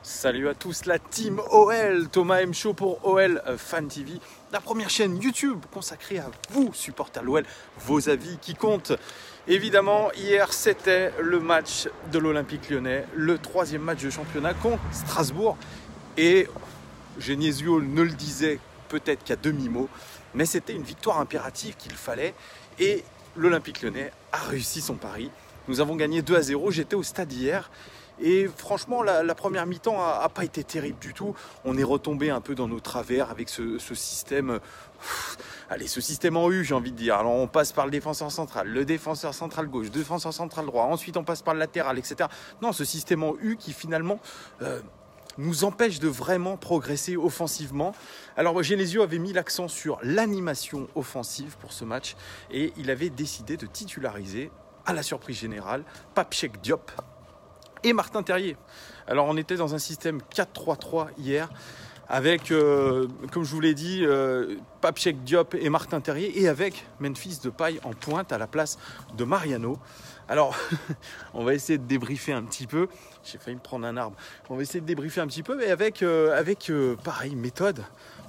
Salut à tous, la team OL, Thomas M. Show pour OL Fan TV, la première chaîne YouTube consacrée à vous, supporters l'OL, vos avis qui comptent. Évidemment, hier c'était le match de l'Olympique Lyonnais, le troisième match de championnat contre Strasbourg. Et Genesio ne le disait peut-être qu'à demi-mot, mais c'était une victoire impérative qu'il fallait. Et l'Olympique Lyonnais a réussi son pari. Nous avons gagné 2-0, j'étais au stade hier. Et franchement, la première mi-temps n'a pas été terrible du tout. On est retombé un peu dans nos travers avec ce système. Ce système en U, j'ai envie de dire. Alors, on passe par le défenseur central gauche, défenseur central droit. Ensuite, on passe par le latéral, etc. Non, ce système en U qui finalement nous empêche de vraiment progresser offensivement. Alors, Genesio avait mis l'accent sur l'animation offensive pour ce match et il avait décidé de titulariser, à la surprise générale, Pape Cheikh Diop et Martin Terrier. Alors on était dans un système 4-3-3 hier avec, comme je vous l'ai dit, Pape Cheikh Diop et Martin Terrier et avec Memphis Depay en pointe à la place de Mariano. Alors on va essayer de débriefer un petit peu. J'ai failli me prendre un arbre. On va essayer de débriefer un petit peu, mais avec pareil, méthode.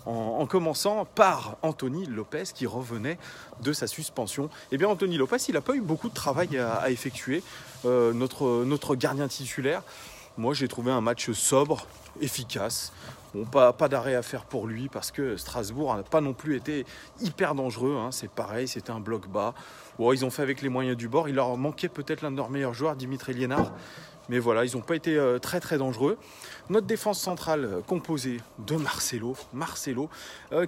En commençant par Anthony Lopez qui revenait de sa suspension. Eh bien Anthony Lopez, il n'a pas eu beaucoup de travail à effectuer, notre gardien titulaire. Moi j'ai trouvé un match sobre, efficace. Bon, pas d'arrêt à faire pour lui parce que Strasbourg n'a pas non plus été hyper dangereux. C'est pareil, c'était un bloc bas. Bon, ils ont fait avec les moyens du bord. Il leur manquait peut-être l'un de leurs meilleurs joueurs, Dimitri Liénard. Mais voilà, ils n'ont pas été très très dangereux. Notre défense centrale composée de Marcelo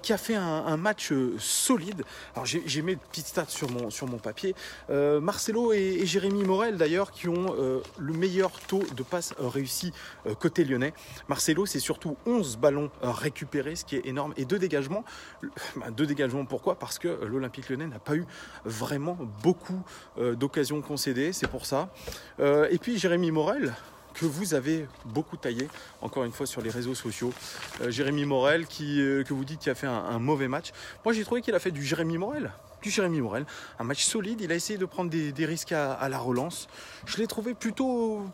qui a fait un match solide. Alors j'ai mis des petites stats sur mon papier. Marcelo et Jérémy Morel d'ailleurs qui ont le meilleur taux de passes réussies côté lyonnais. Marcelo, c'est surtout 11 ballons récupérés, ce qui est énorme, et 2 dégagements. 2 dégagements, pourquoi ? Parce que l'Olympique Lyonnais n'a pas eu vraiment beaucoup d'occasions concédées, c'est pour ça. Et puis Jérémy Morel, que vous avez beaucoup taillé, encore une fois sur les réseaux sociaux. Jérémy Morel, que vous dites qu'il a fait un mauvais match. Moi, j'ai trouvé qu'il a fait du Jérémy Morel, un match solide. Il a essayé de prendre des risques à la relance. Je l'ai trouvé plutôt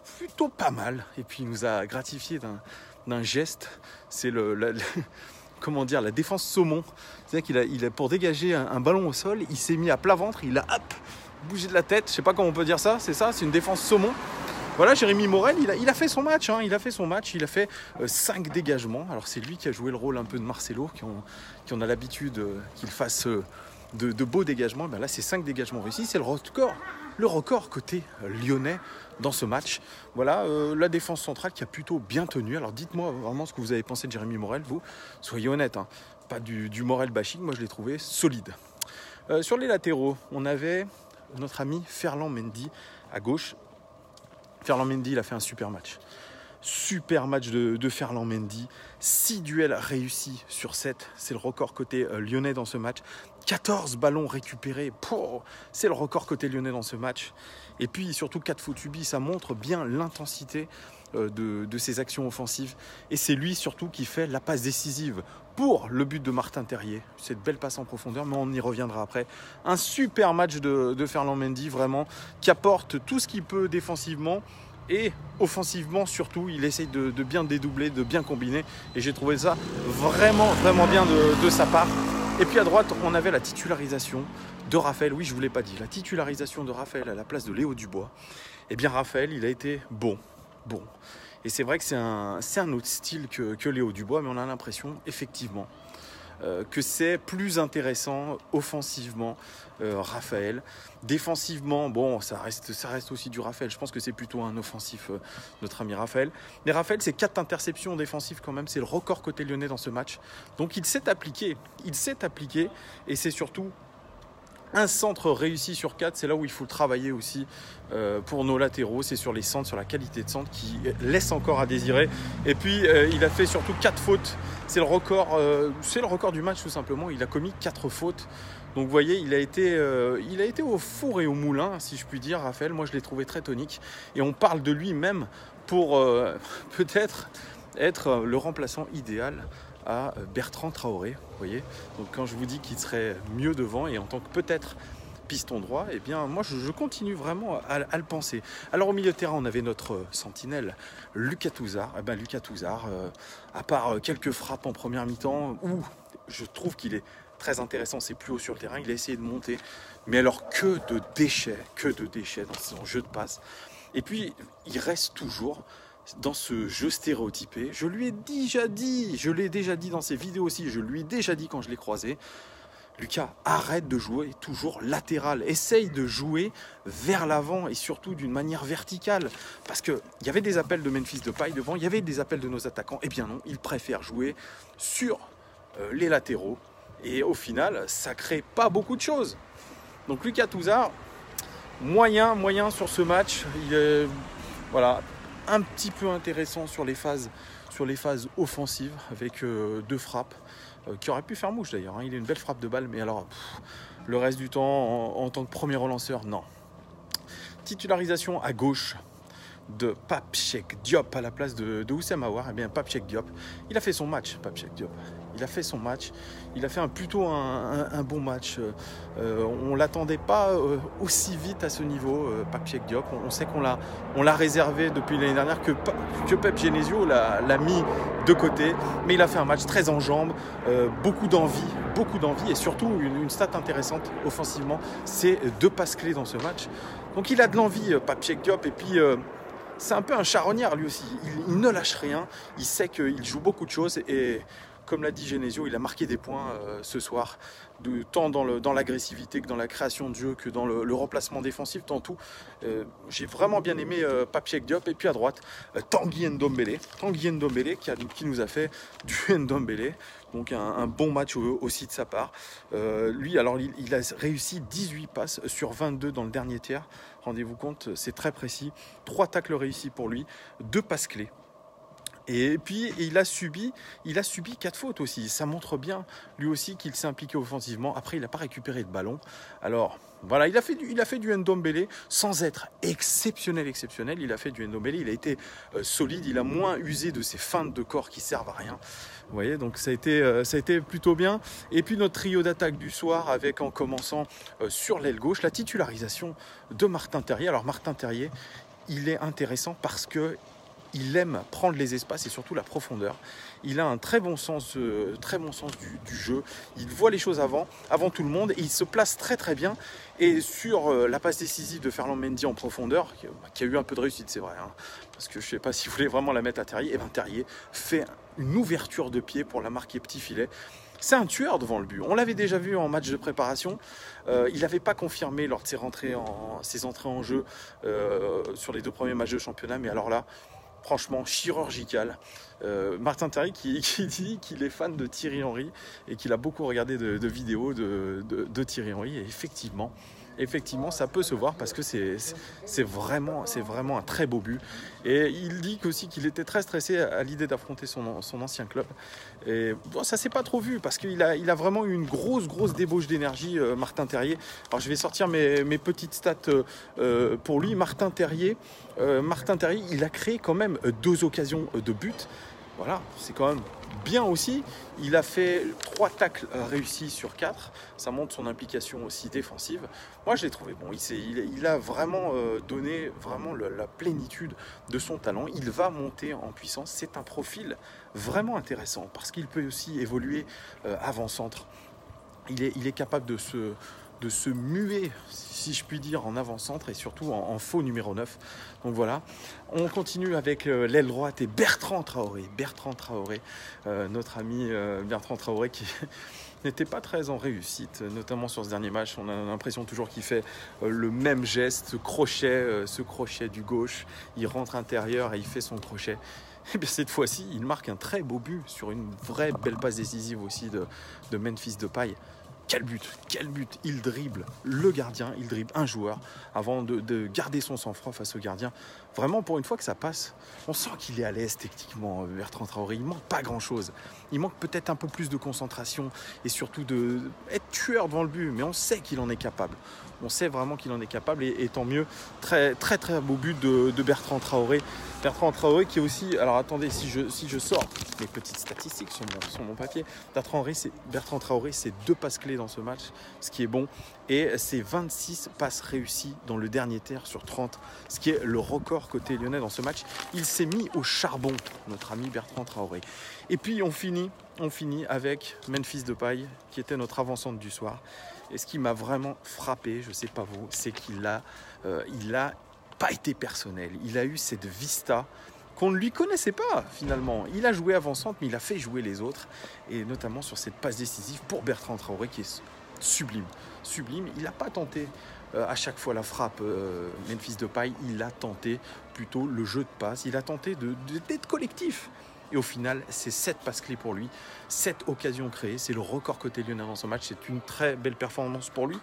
pas mal. Et puis, il nous a gratifié d'un geste. C'est la défense saumon. C'est-à-dire qu'il a pour dégager un ballon au sol, il s'est mis à plat ventre, il a bougé de la tête. Je sais pas comment on peut dire ça, c'est ça, c'est une défense saumon. Voilà, Jérémy Morel, il a fait son match, il a fait 5 dégagements. Alors c'est lui qui a joué le rôle un peu de Marcelo, qui en a l'habitude qu'il fasse de beaux dégagements. Ben là, c'est 5 dégagements réussis, c'est le record côté lyonnais dans ce match. Voilà, la défense centrale qui a plutôt bien tenu. Alors dites-moi vraiment ce que vous avez pensé de Jérémy Morel, vous. Soyez honnête, pas du Morel bashing, moi je l'ai trouvé solide. Sur les latéraux, on avait notre ami Ferland Mendy à gauche. Ferland Mendy, il a fait un super match. Super match de Ferland Mendy. 6 duels réussis sur 7. C'est le record côté lyonnais dans ce match. 14 ballons récupérés. C'est le record côté lyonnais dans ce match. Et puis surtout 4 fautes subies. Ça montre bien l'intensité de ses actions offensives. Et c'est lui surtout qui fait la passe décisive pour le but de Martin Terrier. Cette belle passe en profondeur, mais on y reviendra après. Un super match de Ferland Mendy, vraiment, qui apporte tout ce qu'il peut défensivement. Et offensivement, surtout, il essaye de bien dédoubler, de bien combiner. Et j'ai trouvé ça vraiment, vraiment bien de sa part. Et puis à droite, on avait la titularisation de Raphaël. Oui, je ne vous l'ai pas dit. La titularisation de Raphaël à la place de Léo Dubois. Eh bien, Raphaël, il a été bon. Et c'est vrai que c'est un autre style que Léo Dubois, mais on a l'impression, effectivement, que c'est plus intéressant offensivement, Raphaël. Défensivement, bon, ça reste aussi du Raphaël. Je pense que c'est plutôt un offensif, notre ami Raphaël. Mais Raphaël, c'est 4 interceptions défensives quand même. C'est le record côté lyonnais dans ce match. Donc il s'est appliqué. Et c'est surtout un centre réussi sur 4, c'est là où il faut travailler aussi pour nos latéraux. C'est sur les centres, sur la qualité de centre qui laisse encore à désirer. Et puis il a fait surtout 4 fautes. C'est le record du match tout simplement. Il a commis 4 fautes. Donc vous voyez, il a été au four et au moulin, si je puis dire, Raphaël. Moi je l'ai trouvé très tonique. Et on parle de lui même pour peut-être être le remplaçant idéal à Bertrand Traoré, vous voyez. Donc quand je vous dis qu'il serait mieux devant et en tant que peut-être piston droit, eh bien moi je continue vraiment à le penser. Alors au milieu de terrain, on avait notre sentinelle, Lucas Touzard. Eh ben, Lucas Touzard, à part quelques frappes en première mi-temps, où je trouve qu'il est très intéressant, c'est plus haut sur le terrain, il a essayé de monter, mais alors que de déchets dans son jeu de passe. Et puis il reste toujours dans ce jeu stéréotypé. Je l'ai déjà dit dans ses vidéos aussi, je lui ai déjà dit quand je l'ai croisé, Lucas, arrête de jouer toujours latéral, essaye de jouer vers l'avant et surtout d'une manière verticale, parce qu'il y avait des appels de Memphis Depay devant, il y avait des appels de nos attaquants, et bien non, il préfère jouer sur les latéraux, et au final, ça crée pas beaucoup de choses. Donc Lucas Touzard, moyen sur ce match, il est, voilà, un petit peu intéressant sur les phases offensives, avec 2 frappes, qui aurait pu faire mouche d'ailleurs, hein. Il a une belle frappe de balle, mais alors le reste du temps en tant que premier relanceur, non. Titularisation à gauche de Pape Cheikh Diop à la place de Houssem Aouar. Eh bien Pape Cheikh Diop, il a fait son match. Pape Cheikh Diop, il a fait son match, il a fait plutôt un bon match. On l'attendait pas aussi vite à ce niveau, Pape Cheikh Diop. On sait qu'on l'a réservé depuis l'année dernière, que Pep Genesio l'a mis de côté, mais il a fait un match très en jambes, beaucoup d'envie et surtout une stat intéressante offensivement, c'est 2 passes clés dans ce match. Donc il a de l'envie, Pape Cheikh Diop, et puis c'est un peu un charognard lui aussi, il ne lâche rien, il sait qu'il joue beaucoup de choses, et comme l'a dit Genesio, il a marqué des points ce soir, tant dans l'agressivité que dans la création de jeu, que dans le remplacement défensif, tant tout. J'ai vraiment bien aimé Pape Cheikh Diop. Et puis à droite, Tanguy Ndombele qui nous a fait du Ndombele. Donc un bon match aussi de sa part. Lui, alors il a réussi 18 passes sur 22 dans le dernier tiers. Rendez-vous compte, c'est très précis. 3 tacles réussis pour lui, 2 passes clés. Et puis il a subi 4 fautes aussi. Ça montre bien lui aussi qu'il s'est impliqué offensivement. Après, il n'a pas récupéré de ballon. Alors voilà, il a fait du Ndombele sans être exceptionnel. Il a fait du Ndombele. Il a été solide. Il a moins usé de ses feintes de corps qui servent à rien. Vous voyez, donc ça a été plutôt bien. Et puis notre trio d'attaque du soir, avec en commençant sur l'aile gauche, la titularisation de Martin Terrier. Alors Martin Terrier, il est intéressant parce que il aime prendre les espaces et surtout la profondeur. Il a un très bon sens du jeu. Il voit les choses avant tout le monde, et il se place très bien. Et sur la passe décisive de Ferland Mendy en profondeur, qui a eu un peu de réussite, c'est vrai, hein, parce que je ne sais pas s'il voulait vraiment la mettre à Terrier, et bien Terrier fait une ouverture de pied pour la marquer petit filet. C'est un tueur devant le but. On l'avait déjà vu en match de préparation. Il n'avait pas confirmé lors de ses entrées en jeu sur les 2 premiers matchs de championnat, mais alors là, franchement chirurgical. Martin Terrier qui dit qu'il est fan de Thierry Henry et qu'il a beaucoup regardé de vidéos de Thierry Henry, et effectivement ça peut se voir, parce que c'est vraiment un très beau but. Et il dit aussi qu'il était très stressé à l'idée d'affronter son ancien club, et bon, ça s'est pas trop vu, parce qu'il a vraiment eu une grosse débauche d'énergie, Martin Terrier. Alors je vais sortir mes petites stats pour lui. Martin Terrier, il a créé quand même 2 occasions de but. Voilà, c'est quand même bien aussi. Il a fait 3 tacles réussis sur 4. Ça montre son implication aussi défensive. Moi, je l'ai trouvé bon. Il a vraiment donné la plénitude de son talent. Il va monter en puissance. C'est un profil vraiment intéressant, parce qu'il peut aussi évoluer avant-centre. Il est capable de se muer, si je puis dire, en avant-centre, et surtout en faux numéro 9. Donc voilà, on continue avec l'aile droite et Bertrand Traoré, notre ami Bertrand Traoré, qui n'était pas très en réussite, notamment sur ce dernier match. On a l'impression toujours qu'il fait le même geste, ce crochet du gauche, il rentre intérieur et il fait son crochet. Et bien cette fois-ci, il marque un très beau but sur une vraie belle passe décisive aussi de Memphis Depay. Quel but, il dribble le gardien, il dribble un joueur avant de garder son sang-froid face au gardien. Vraiment, pour une fois que ça passe, on sent qu'il est à l'aise techniquement, Bertrand Traoré. Il manque pas grand-chose. Il manque peut-être un peu plus de concentration et surtout d'être tueur devant le but, mais on sait qu'il en est capable. On sait vraiment qu'il en est capable, et tant mieux. Très beau but de Bertrand Traoré. Bertrand Traoré qui est aussi, alors attendez, si je sors mes petites statistiques sur mon papier, Bertrand Traoré, c'est 2 passes clés dans ce match, ce qui est bon, et c'est 26 passes réussies dans le dernier tiers sur 30, ce qui est le record côté lyonnais dans ce match. Il s'est mis au charbon, notre ami Bertrand Traoré. Et puis on finit avec Memphis Depay, qui était notre avant-centre du soir. Et ce qui m'a vraiment frappé, je ne sais pas vous, c'est qu'il a pas été personnel. Il a eu cette vista qu'on ne lui connaissait pas finalement. Il a joué avant-centre, mais il a fait jouer les autres, et notamment sur cette passe décisive pour Bertrand Traoré qui est sublime. Il n'a pas tenté à chaque fois la frappe Memphis Depay, il a tenté plutôt le jeu de passe, il a tenté d'être collectif. Et au final, c'est 7 passes clés pour lui, 7 occasions créées. C'est le record côté lyonnais dans ce match. C'est une très belle performance pour lui.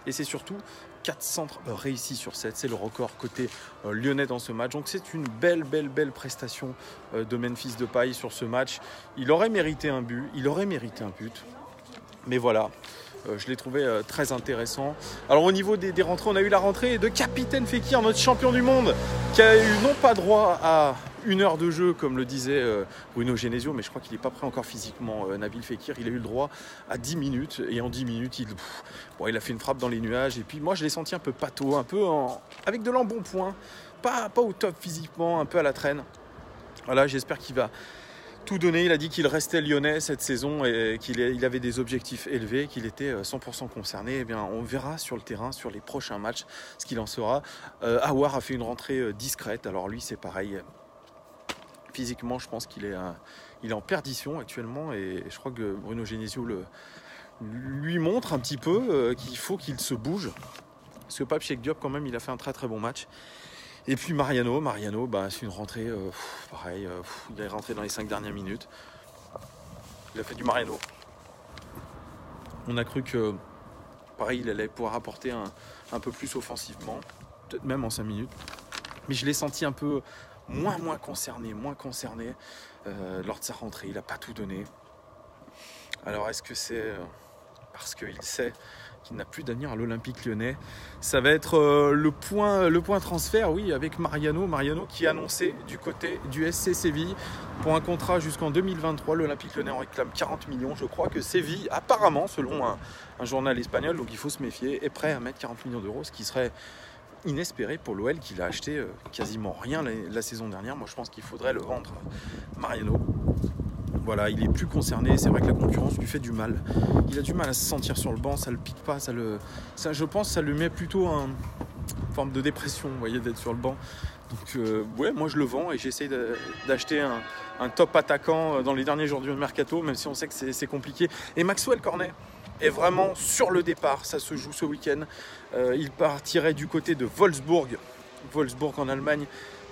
Et c'est surtout 4 centres réussis sur 7. C'est le record côté lyonnais dans ce match. Donc c'est une belle prestation de Memphis Depay sur ce match. Il aurait mérité un but, Mais voilà, je l'ai trouvé très intéressant. Alors au niveau des rentrées, on a eu la rentrée de Capitaine Fekir, notre champion du monde, qui a eu non pas droit à 1 heure de jeu, comme le disait Bruno Genesio, mais je crois qu'il n'est pas prêt encore physiquement, Nabil Fekir. Il a eu le droit à 10 minutes, et en 10 minutes, il a fait une frappe dans les nuages. Et puis moi, je l'ai senti un peu pâteau, avec de l'embonpoint, pas au top physiquement, un peu à la traîne. Voilà, j'espère qu'il va tout donner. Il a dit qu'il restait lyonnais cette saison et qu'il avait des objectifs élevés, qu'il était 100% concerné. Eh bien, on verra sur le terrain, sur les prochains matchs, ce qu'il en sera. Aouar a fait une rentrée discrète. Alors lui, c'est pareil. Physiquement, je pense qu'il est en perdition actuellement, et je crois que Bruno Genesio lui montre un petit peu qu'il faut qu'il se bouge. Parce que Pape Cheikh Diop, quand même, il a fait un très très bon match. Et puis Mariano, c'est une rentrée, pareil, il est rentré dans les 5 dernières minutes. Il a fait du Mariano. On a cru que, pareil, il allait pouvoir apporter un peu plus offensivement, peut-être même en 5 minutes. Mais je l'ai senti un peu moins concerné lors de sa rentrée. Il n'a pas tout donné. Alors est-ce que c'est parce qu'il sait qu'il n'a plus d'avenir à l'Olympique Lyonnais? Ça va être le point transfert, oui, avec Mariano qui est annoncé du côté du SC Séville pour un contrat jusqu'en 2023. L'Olympique Lyonnais en réclame 40 millions. Je crois que Séville, apparemment, selon un journal espagnol, donc il faut se méfier, est prêt à mettre 40 millions d'euros, ce qui serait inespéré pour l'OL, qu'il a acheté quasiment rien la saison dernière. Moi, je pense qu'il faudrait le vendre, Mariano. Voilà, il est plus concerné. C'est vrai que la concurrence lui fait du mal. Il a du mal à se sentir sur le banc, ça le pique pas, je pense que ça lui met plutôt une forme de dépression, vous voyez, d'être sur le banc. Donc ouais, moi je le vends et j'essaie d'acheter un top attaquant dans les derniers jours du mercato, même si on sait que c'est compliqué. Et Maxwell Cornet est vraiment sur le départ, ça se joue ce week-end. Il partirait du côté de Wolfsburg en Allemagne,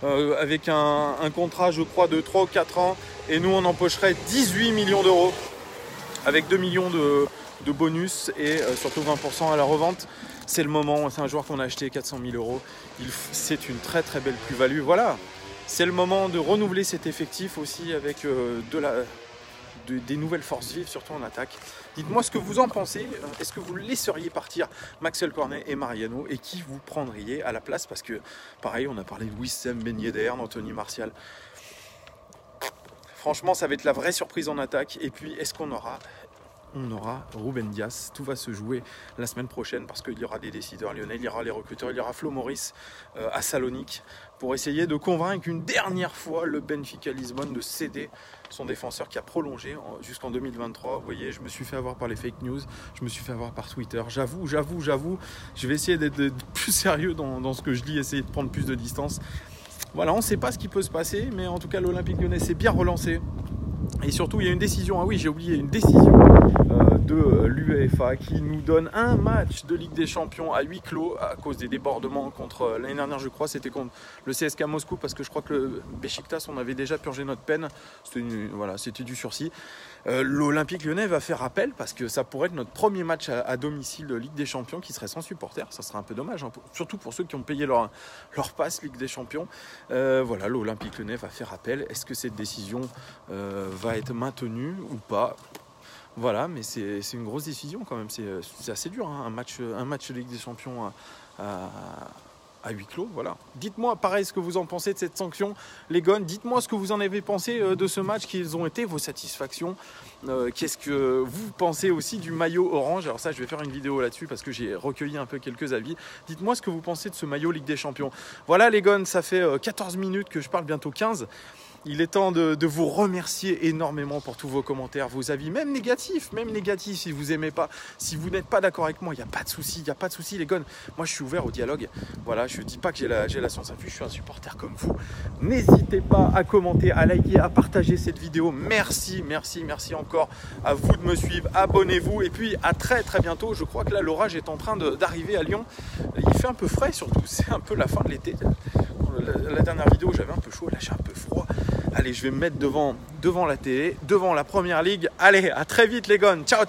avec un contrat, je crois, de 3 ou 4 ans, et nous on empocherait 18 millions d'euros avec 2 millions de bonus et surtout 20% à la revente. C'est le moment, c'est un joueur qu'on a acheté 400 000 euros. C'est une très très belle plus-value. Voilà, c'est le moment de renouveler cet effectif aussi avec des nouvelles forces vives, surtout en attaque. Dites-moi ce que vous en pensez. Est-ce que vous laisseriez partir Maxwell Cornet et Mariano, et qui vous prendriez à la place? Parce que pareil, on a parlé de Wissem Ben Yedder, d'Anthony Martial. Franchement, ça va être la vraie surprise en attaque. Et puis, est-ce qu'on aura Ruben Dias? Tout va se jouer la semaine prochaine, parce qu'il y aura des décideurs lyonnais, il y aura les recruteurs, il y aura Flo Maurice à Salonique pour essayer de convaincre une dernière fois le Benfica Lisbonne de céder son défenseur qui a prolongé jusqu'en 2023. Vous voyez, je me suis fait avoir par les fake news, je me suis fait avoir par Twitter. J'avoue, je vais essayer d'être plus sérieux dans ce que je lis, essayer de prendre plus de distance. Voilà, on ne sait pas ce qui peut se passer, mais en tout cas l'Olympique Lyonnais s'est bien relancé. Et surtout, il y a une décision, une décision de l'UEFA qui nous donne un match de Ligue des Champions à huis clos à cause des débordements contre, l'année dernière je crois, c'était contre le CSKA Moscou, parce que je crois que le Beşiktaş, on avait déjà purgé notre peine, c'était du sursis. L'Olympique Lyonnais va faire appel, parce que ça pourrait être notre premier match à domicile de Ligue des Champions qui serait sans supporters. Ça serait un peu dommage, surtout pour ceux qui ont payé leur passe Ligue des Champions. Voilà, l'Olympique Lyonnais va faire appel. Est-ce que cette décision va être maintenue ou pas? Voilà, mais c'est une grosse décision quand même. C'est assez dur, hein, un match de Ligue des Champions à à huis clos, voilà. Dites-moi pareil ce que vous en pensez de cette sanction, les Gones. Dites-moi ce que vous en avez pensé de ce match, quelles ont été vos satisfactions. Qu'est-ce que vous pensez aussi du maillot orange? Alors ça, je vais faire une vidéo là-dessus parce que j'ai recueilli un peu quelques avis. Dites-moi ce que vous pensez de ce maillot Ligue des Champions. Voilà les Gones, ça fait 14 minutes que je parle, bientôt 15. Il est temps de vous remercier énormément pour tous vos commentaires, vos avis, même négatifs si vous n'aimez pas, si vous n'êtes pas d'accord avec moi, il n'y a pas de souci, les Gones. Moi, je suis ouvert au dialogue. Voilà, je ne dis pas que j'ai la science infuse, je suis un supporter comme vous. N'hésitez pas à commenter, à liker, à partager cette vidéo. Merci encore à vous de me suivre. Abonnez-vous et puis à très bientôt. Je crois que là, l'orage est en train d'arriver à Lyon. Il fait un peu frais surtout, c'est un peu la fin de l'été. La dernière vidéo, j'avais un peu chaud, là j'ai un peu froid. Allez, je vais me mettre devant la télé, devant la première ligue. Allez, à très vite les Gones. Ciao.